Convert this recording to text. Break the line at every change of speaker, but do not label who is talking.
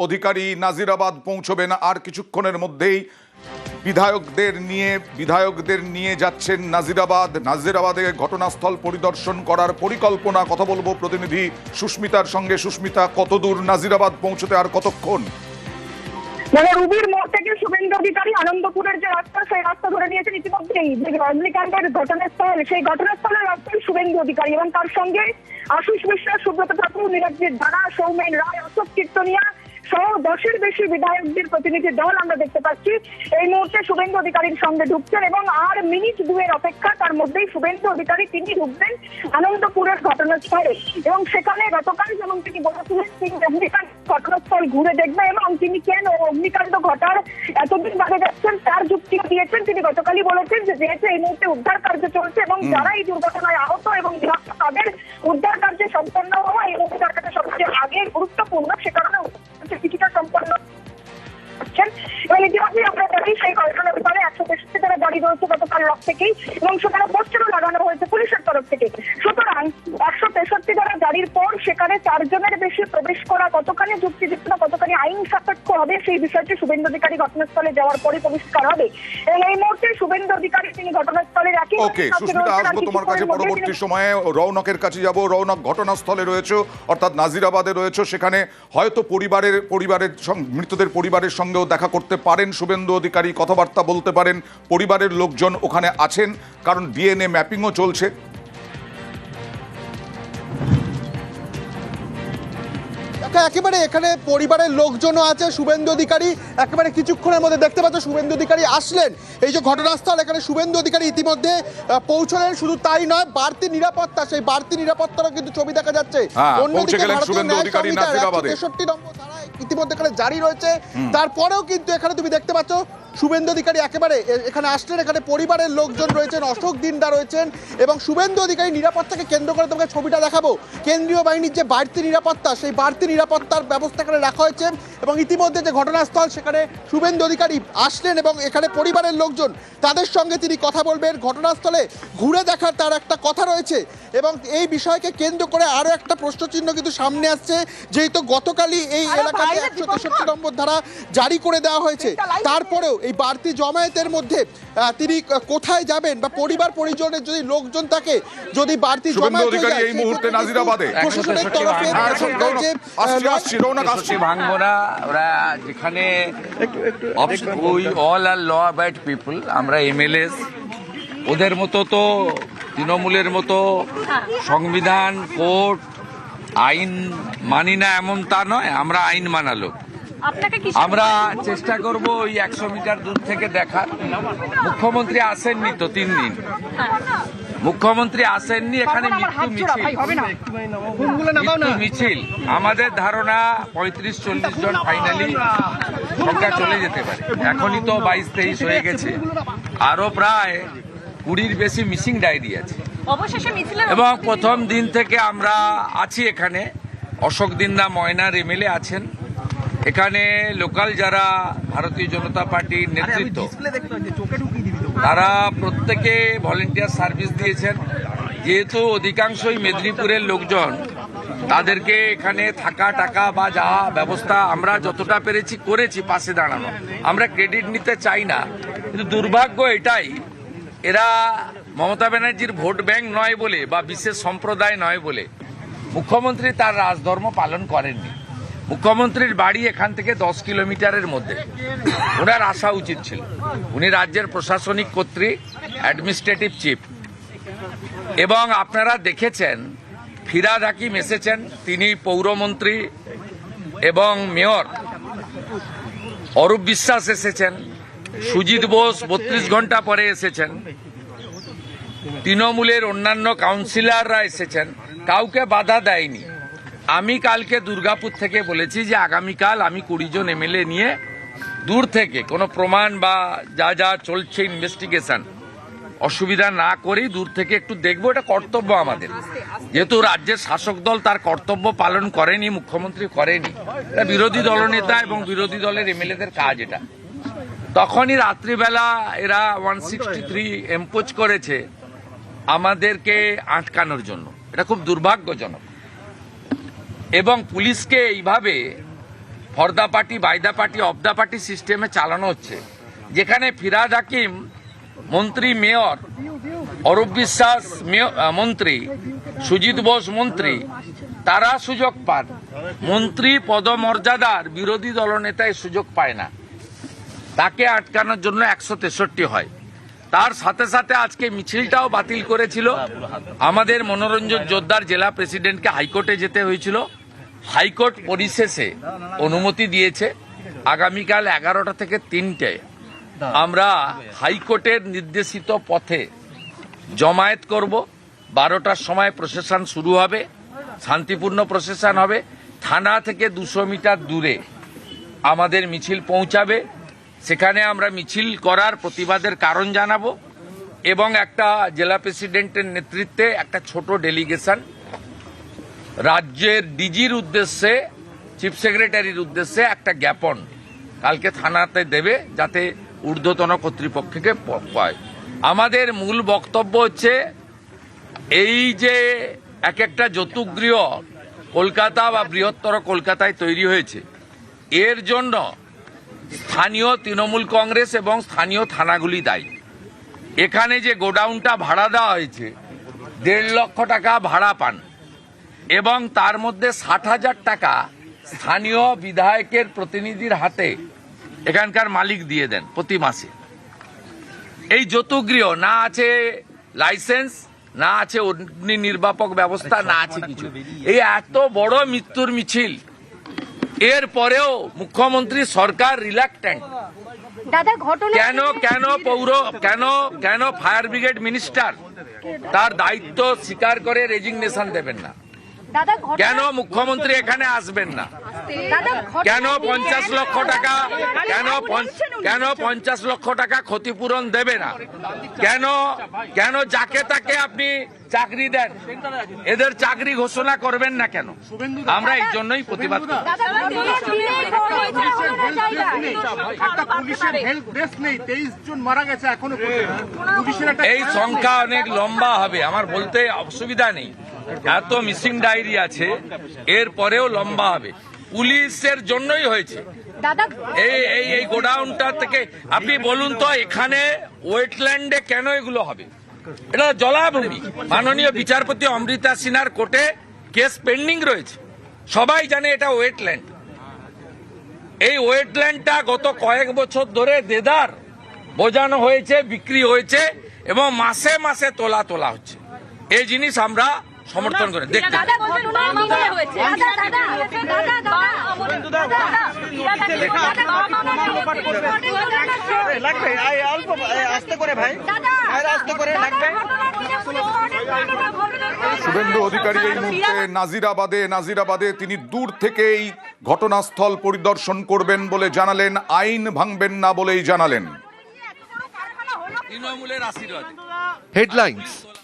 অধিকারী নাজিরাবাদ পৌঁছবেন আর কিছুক্ষণের মধ্যেই। বিধায়কদের নিয়ে যাচ্ছেন নাজিরাবাদে ঘটনাস্থল পরিদর্শন করার পরিকল্পনা। কথা বলবো প্রতিনিধি সুস্মিতার সঙ্গে। সুস্মিতা, কতদূর নাজিরাবাদ পৌঁছতে আর কতক্ষণ?
রুবির মোড় থেকে শুভেন্দু অধিকারী আনন্দপুরের যে রাস্তা, সেই রাস্তা ধরে নিয়েছেন ইতিমধ্যেই। যে অগ্নিকাণ্ডের ঘটনাস্থল, সেই ঘটনাস্থলের রাস্তায় শুভেন্দু অধিকারী এবং তার সঙ্গে আশিস বিশ্বাস, সুব্রত ঠাকুর, নীরজজিৎ ধারা, সৌমেন রায়, অশোক কীর্তনিয়া সহ 10-এর বেশি বিধায়কদের প্রতিনিধি দল আমরা দেখতে পাচ্ছি এই মুহূর্তে শুভেন্দু অধিকারীর সঙ্গে ঢুকছেন এবং আর মিনিট দুয়ের অপেক্ষা, তার মধ্যেই শুভেন্দু অধিকারী তিনি ঢুকবেন আনন্দপুরের ঘটনাস্থলে। এবং সেখানে গতকাল যেমন তিনি বলেছিলেন তিনি অগ্নিকাণ্ড ঘটনাস্থল ঘুরে দেখবেন এবং তিনি কেন অগ্নিকাণ্ড ঘটার এতদিন বাদে যাচ্ছেন তার যুক্তি দিয়েছেন। তিনি গতকালই বলেছেন যে যেহেতু এই মুহূর্তে উদ্ধার কার্য চলছে এবং যারা এই দুর্ঘটনায় আহত এবং নিহত তাদের উদ্ধার কার্যে সম্পন্ন হওয়া এই উদ্ধার কার্য সবচেয়ে আগে গুরুত্বপূর্ণ, সে কারণে কিছুটা সম্পন্ন হচ্ছেন। এবং ইতিমধ্যে আমরা জানি সেই ঘটনাস্থলে 163 ধারা জারি রয়েছে গতকাল রাত থেকেই এবং সেখানে পোস্টারও লাগানো হয়েছে পুলিশের তরফ থেকে। সুতরাং 163 ধারা জারির পর সেখানে 4 জনের বেশি প্রবেশ করা কতখানি যুক্তিযুক্ত, কতখানি আইন সাপেক্ষ হবে সেই বিষয়টি শুভেন্দু অধিকারী ঘটনাস্থলে যাওয়ার পরে পরিষ্কার হবে। এবং এই মুহূর্তে শুভেন্দু অধিকারী তিনি ঘটনাস্থলে রাখেন।
ওকে সুস্মিতা, আসবো তোমার কাছে পরবর্তী সময়ে। রৌনকের কাছে যাব। রৌনক, ঘটনাস্থলে রয়েছে অর্থাৎ নাজিরাবাদে রয়েছে, সেখানে হয়তো পরিবারের মৃতদের পরিবারের সঙ্গেও দেখা করতে পারেন শুভেন্দু অধিকারী, কথাবার্তা বলতে পারেন। পরিবারের লোকজন ওখানে আছেন কারণ ডিএনএ ম্যাপিংও চলছে।
একেবারে এখানে পরিবারের লোকজনও আছে। শুভেন্দু অধিকারী একেবারে কিছুক্ষণের মধ্যে দেখতে পাচ্ছ শুভেন্দু অধিকারী আসলেন এই যে ঘটনাস্থল, এখানে শুভেন্দু অধিকারী ইতিমধ্যে পৌঁছলেন। শুধু তাই নয়, বাড়তি নিরাপত্তা, সেই বাড়তি নিরাপত্তারও কিন্তু ছবি দেখা যাচ্ছে। অন্যদিকে ভারতীয় ন্যায় সংহিতার 163 নম্বর ধারা ইতিমধ্যে এখানে জারি রয়েছে। তারপরেও কিন্তু এখানে তুমি দেখতে পাচ্ছ শুভেন্দু অধিকারী একেবারে এখানে আসলেন। এখানে পরিবারের লোকজন রয়েছেন, অশোক দিনদা রয়েছেন এবং শুভেন্দু অধিকারী নিরাপত্তাকে কেন্দ্র করে তোমাকে ছবিটা দেখাবো। কেন্দ্রীয় বাহিনীর যে বাড়তি নিরাপত্তা, সেই বাড়তি নিরাপত্তার ব্যবস্থা এখানে রাখা হয়েছে এবং ইতিমধ্যে যে ঘটনাস্থল সেখানে শুভেন্দু অধিকারী আসলেন এবং এখানে পরিবারের লোকজন তাদের সঙ্গে তিনি কথা বলবেন। ঘটনাস্থলে ঘুরে দেখার তার একটা কথা রয়েছে এবং এই বিষয়কে কেন্দ্র করে আরও একটা প্রশ্নচিহ্ন কিন্তু সামনে আসছে। যেহেতু গতকালই এই এলাকাতে 163 নম্বর ধারা জারি করে দেওয়া হয়েছে, তারপরেও এই বাড়তি জমায়েতের মধ্যে তিনি কোথায় যাবেন বা পরিবার পরিজনের যদি লোকজন থাকে, যদি বাড়তি জমায়েত হয়ে যায়,
এই মুহূর্তে নাজিরাবাদে
প্রশাসনের তরফে
ভাঙবো না। ওরা যেখানে we all are law abide people, আমরা এমএলএস, ওদের মতো তো তৃণমূলের মতো সংবিধান, কোর্ট, আইন মানি না এমন তা নয়। আমরা আইন মানালো। আমরা চেষ্টা করব ওই 100 মিটার দূর থেকে দেখার। মুখ্যমন্ত্রী আসেননি তো 3 দিন, মুখ্যমন্ত্রী আসেননি। এখানে মৃত্যু মিছিল, আমাদের ধারণা 35-40 জন ফাইনালি সংখ্যা চলে যেতে পারে। এখনই তো 22-23 হয়ে গেছে, আরো প্রায় 20-র বেশি মিসিং ডায়েরি আছে। এবং প্রথম দিন থেকে আমরা আছি এখানে। অশোক দিন্দা ময়নার এমএলএ আছেন এখানে। লোকাল যারা ভারতীয় জনতা পার্টির নেতৃত্ব, তারা প্রত্যেকে ভলেন্টিয়ার সার্ভিস দিয়েছেন। যেহেতু অধিকাংশই মেদিনীপুরের লোকজন, তাদেরকে এখানে থাকা টাকা বা যা ব্যবস্থা আমরা যতটা পেরেছি করেছি পাশে দাঁড়ানো। আমরা ক্রেডিট নিতে চাই না, কিন্তু দুর্ভাগ্য এটাই, এরা মমতা ব্যানার্জির ভোট ব্যাংক নয় বলে বা বিশেষ সম্প্রদায় নয় বলে মুখ্যমন্ত্রী তার রাজধর্ম পালন করেননি। মুখ্যমন্ত্রীর বাড়ি এখান থেকে 10 কিলোমিটারের মধ্যে, ওনার আসা উচিত ছিল। উনি রাজ্যের প্রশাসনিক কর্তৃক, অ্যাডমিনিস্ট্রেটিভ চিফ। এবং আপনারা দেখেছেন ফিরাদ হাকিম এসেছেন, তিনি পৌরমন্ত্রী এবং মেয়র। অরূপ বিশ্বাস এসেছেন, সুজিত বোস 32 ঘন্টা পরে এসেছেন, তৃণমূলের অন্যান্য কাউন্সিলররা এসেছেন, কাউকে বাধা দেয়নি। আমি কালকে দুর্গাপুর থেকে বলেছি যে আগামীকাল আমি 20 জন এমএলএ নিয়ে দূর থেকে কোনো প্রমাণ বা যা যা চলছে ইনভেস্টিগেশন অসুবিধা না করেই দূর থেকে একটু দেখবো। এটা কর্তব্য আমাদের, যেহেতু রাজ্যের শাসক দল তার কর্তব্য পালন করেনি, মুখ্যমন্ত্রী করেনি, এটা বিরোধী দলনেতা এবং বিরোধী দলের এমএলএদের কাজ। এটা তখনই রাত্রিবেলা এরা 163 এম্পোজ করেছে আমাদেরকে আটকানোর জন্য। এটা খুব দুর্ভাগ্যজনক এবং পুলিশকে এইভাবে for the party, by the party, of the party সিস্টেমে চালানো হচ্ছে, যেখানে ফিরহাদ হাকিম মন্ত্রী, মেয়র অরূপ বিশ্বাস মন্ত্রী, সুজিত বোস মন্ত্রী, তারা সুযোগ পান। মন্ত্রী পদমর্যাদার বিরোধী দলনেতা এই সুযোগ পায় না, তাকে আটকানোর জন্য 163 হয়। তার সাথে সাথে আজকে মিছিলটাও বাতিল করেছিল। আমাদের মনোরঞ্জন জোরদার জেলা প্রেসিডেন্টকে হাইকোর্টে যেতে হয়েছিল, হাইকোর্ট পরিশেষে অনুমতি দিয়েছে আগামীকাল 11টা থেকে 3টে আমরা হাইকোর্টের নির্দেশিত পথে জমায়েত করব। 12টার সময় প্রসেশন শুরু হবে, শান্তিপূর্ণ প্রসেশন হবে। থানা থেকে 200 মিটার দূরে আমাদের মিছিল পৌঁছাবে, সেখানে আমরা মিছিল করার প্রতিবাদের কারণ জানাবো এবং একটা জেলা প্রেসিডেন্টের নেতৃত্বে একটা ছোট ডেলিগেশন রাজ্যের ডিজির উদ্দেশ্যে, চিফ সেক্রেটারির উদ্দেশ্যে একটা জ্ঞাপন কালকে থানাতে দেবে, যাতে ঊর্ধ্বতন কর্তৃপক্ষকে পায়। আমাদের মূল বক্তব্য হচ্ছে এই যে এক একটা যৌতুকগৃহ কলকাতা বা বৃহত্তর কলকাতায় তৈরি হয়েছে, এর জন্য স্থানীয় তৃণমূল কংগ্রেস এবং স্থানীয় থানাগুলি দায়ী। এখানে যে গোডাউনটা ভাড়া দেওয়া হয়েছে 1.5 লক্ষ টাকা ভাড়া পান এবং তার মধ্যে 60,000 টাকা স্থানীয় বিধায়কের প্রতিনিধির হাতে এখানকার মালিক দিয়ে দেন প্রতি মাসে। এই যৌতুকগৃহ না আছে লাইসেন্স, না আছে অগ্নি নির্বাপক ব্যবস্থা, না আছে কিছু। এই এত বড় মৃত্যুর মিছিল, এর পরেও মুখ্যমন্ত্রী সরকার রিল্যাক্টেন্ট কেন ফায়ার ব্রিগেড মিনিস্টার তার দায়িত্ব স্বীকার করে রেজিগনেশন দেবেন না? কেন মুখ্যমন্ত্রী এখানে আসবেন না? কেন 50 লক্ষ টাকা কেন 50 লক্ষ টাকা ক্ষতিপূরণ দেবে না? কেন যাকে তাকে আপনি চাকরি দেন, এদের চাকরি ঘোষণা করবেন না কেন? আমরা এই জন্যই প্রতিবাদ করি। এই সংখ্যা অনেক লম্বা হবে, আমার বলতে অসুবিধা নেই। এত মিসিং ডায়েরি আছে, এর পরেও লম্বা হবে। পুলিশের জন্যই হয়েছে এই গোডাউনটা থেকে। আপনি বলুন তো, এখানে ওয়েটল্যান্ডে কেন এগুলো হবে? এটা জলাভূমি। মাননীয় বিচারপতি অমৃতা সিনহার কোর্টে কেস পেন্ডিং রয়েছে, সবাই জানে এটা ওয়েটল্যান্ড। এই ওয়েটল্যান্ডটা গত কয়েক বছর ধরে দেদার বোঝানো হয়েছে, বিক্রি হয়েছে এবং মাসে মাসে তোলা হচ্ছে। এই জিনিস আমরা সমর্থন করে দেখতে।
শুভেন্দু অধিকারী এই মুহূর্তে নাজিরাবাদে তিনি দূর থেকেই ঘটনাস্থল পরিদর্শন করবেন বলে জানালেন, আইন ভাঙবেন না বলেই জানালেন।
তৃণমূলের আশীর্বাদ।
হেডলাইন্স।